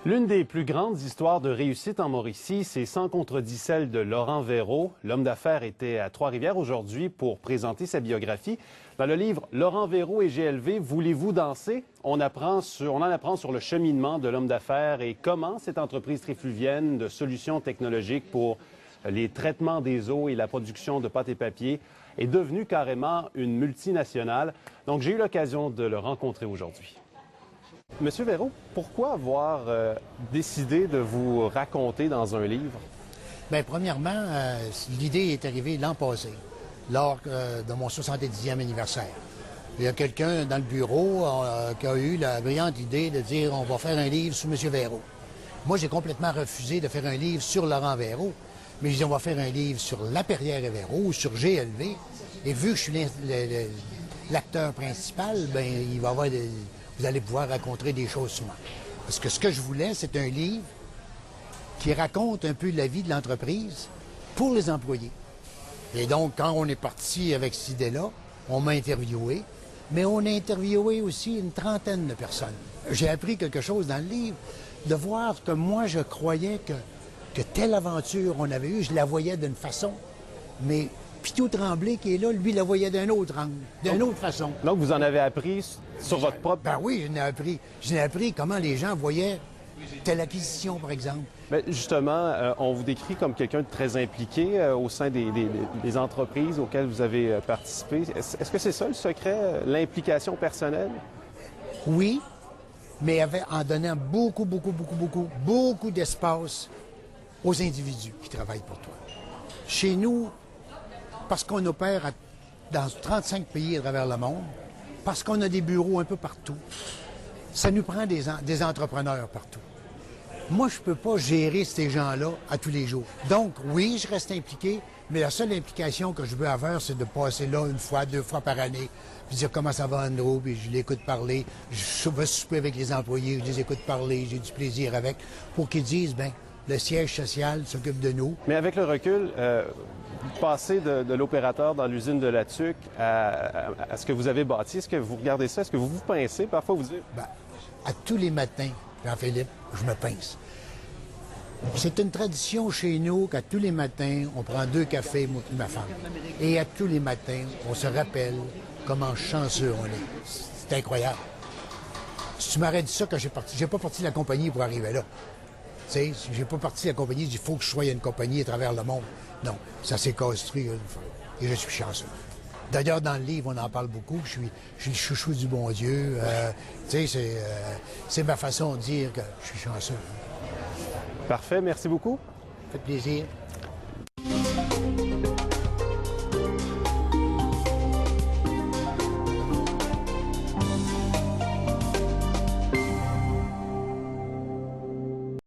L'une des plus grandes histoires de réussite en Mauricie, c'est sans contredit celle de Laurent Vayreau. L'homme d'affaires était à Trois-Rivières aujourd'hui pour présenter sa biographie. Dans le livre Laurent Vayreau et GLV, Voulez-vous danser? On en apprend sur le cheminement de l'homme d'affaires et comment cette entreprise trifluvienne de solutions technologiques pour les traitements des eaux et la production de pâte et papier est devenue carrément une multinationale. Donc j'ai eu l'occasion de le rencontrer aujourd'hui. Monsieur Vayreau, pourquoi avoir décidé de vous raconter dans un livre? Bien, premièrement, l'idée est arrivée l'an passé, lors de mon 70e anniversaire. Il y a quelqu'un dans le bureau qui a eu la brillante idée de dire on va faire un livre sur M. Vayreau. Moi, j'ai complètement refusé de faire un livre sur Laurent Vayreau, mais je dis on va faire un livre sur Lapeyriere et Vayreau ou sur GLV. Et vu que je suis l'acteur principal, bien, il va y avoir vous allez pouvoir raconter des choses sur moi. Parce que ce que je voulais, c'est un livre qui raconte un peu la vie de l'entreprise pour les employés. Et donc, quand on est parti avec cette idée-là, on m'a interviewé, mais on a interviewé aussi une trentaine de personnes. J'ai appris quelque chose dans le livre, de voir que moi, je croyais que telle aventure on avait eue, je la voyais d'une façon, mais Pitou Tremblay qui est là, lui, la voyait d'une autre angle, d'une autre façon. Donc, vous en avez appris sur votre propre... Ben oui, je n'ai appris comment les gens voyaient telle acquisition, par exemple. Mais justement, on vous décrit comme quelqu'un de très impliqué au sein des entreprises auxquelles vous avez participé. Est-ce que c'est ça le secret, l'implication personnelle? Oui, mais en donnant beaucoup d'espace aux individus qui travaillent pour toi. Chez nous, parce qu'on opère dans 35 pays à travers le monde, parce qu'on a des bureaux un peu partout, ça nous prend des entrepreneurs partout. Moi, je ne peux pas gérer ces gens-là à tous les jours. Donc, oui, je reste impliqué, mais la seule implication que je veux avoir, c'est de passer là une fois, 2 fois par année, puis dire comment ça va, Andrew, puis je l'écoute parler. Je vais souper avec les employés, je les écoute parler, j'ai du plaisir avec, pour qu'ils disent, bien, le siège social s'occupe de nous. Mais avec le recul, passer de l'opérateur dans l'usine de la Tuque à ce que vous avez bâti, est-ce que vous regardez ça? Est-ce que vous vous pincez? Parfois, vous dites... Bien, à tous les matins, Jean-Philippe, je me pince. C'est une tradition chez nous qu'à tous les matins, on prend 2 cafés, moi et ma femme. Et à tous les matins, on se rappelle comment chanceux on est. C'est incroyable. Si tu m'aurais dit ça quand j'ai pas parti de la compagnie pour arriver là. Tu sais, j'ai pas parti de la compagnie, il faut que je sois une compagnie à travers le monde. Non, ça s'est construit une fois. Et je suis chanceux. D'ailleurs, dans le livre, on en parle beaucoup. Je suis le chouchou du bon Dieu. Tu sais, c'est ma façon de dire que je suis chanceux. Parfait, merci beaucoup. Ça fait plaisir.